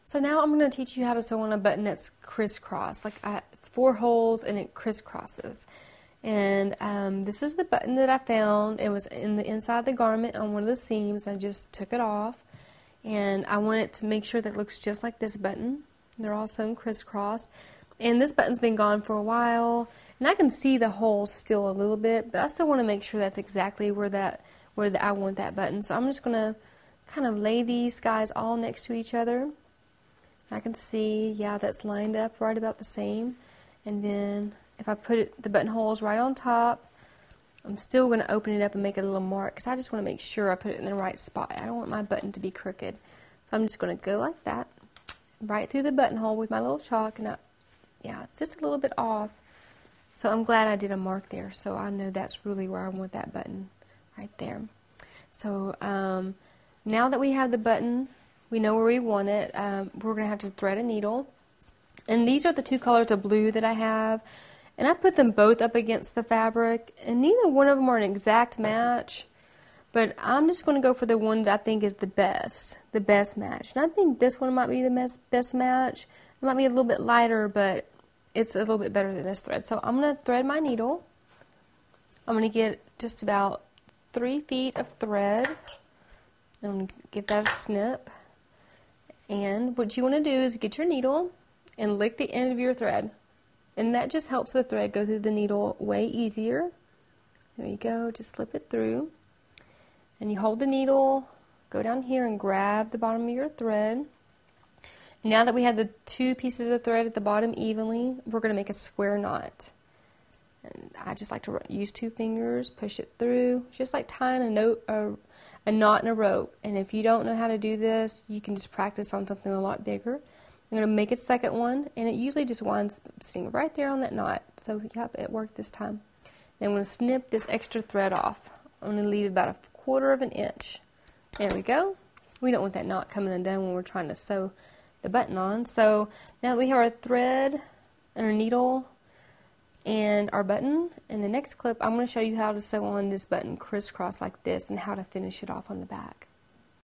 So now I'm going to teach you how to sew on a button that's crisscross. It's 4 holes and it crisscrosses. And this is the button that I found. It was in the inside of the garment on one of the seams. I just took it off. And I want it to make sure that it looks just like this button. They're all sewn crisscross. And this button's been gone for a while. And I can see the holes still a little bit, but I still want to make sure that's exactly where I want that button. So I'm just going to kind of lay these guys all next to each other. I can see, yeah, that's lined up right about the same. And then if I put the buttonholes right on top, I'm still going to open it up and make a little mark because I just want to make sure I put it in the right spot. I don't want my button to be crooked. So I'm just going to go like that, right through the buttonhole with my little chalk. And yeah, it's just a little bit off. So I'm glad I did a mark there, so I know that's really where I want that button, right there. So now that we have the button, we know where we want it. We're going to have to thread a needle. And these are the 2 colors of blue that I have. And I put them both up against the fabric, and neither one of them are an exact match. But I'm just going to go for the one that I think is the best match. And I think this one might be the best match. It might be a little bit lighter, but it's a little bit better than this thread. So I'm going to thread my needle. I'm going to get just about 3 feet of thread. I'm going to give that a snip. And what you want to do is get your needle and lick the end of your thread. And that just helps the thread go through the needle way easier. There you go, just slip it through. And you hold the needle, go down here and grab the bottom of your thread. And now that we have the 2 pieces of thread at the bottom evenly, we're going to make a square knot. And I just like to use 2 fingers, push it through, just like tying a knot in a rope. And if you don't know how to do this, you can just practice on something a lot bigger. I'm going to make a second one, and it usually just winds sitting right there on that knot. So, yep, it worked this time. Then I'm going to snip this extra thread off. I'm going to leave about 1/4 of an inch. There we go. We don't want that knot coming undone when we're trying to sew the button on. So now that we have our thread and our needle and our button, in the next clip I'm going to show you how to sew on this button crisscross like this and how to finish it off on the back.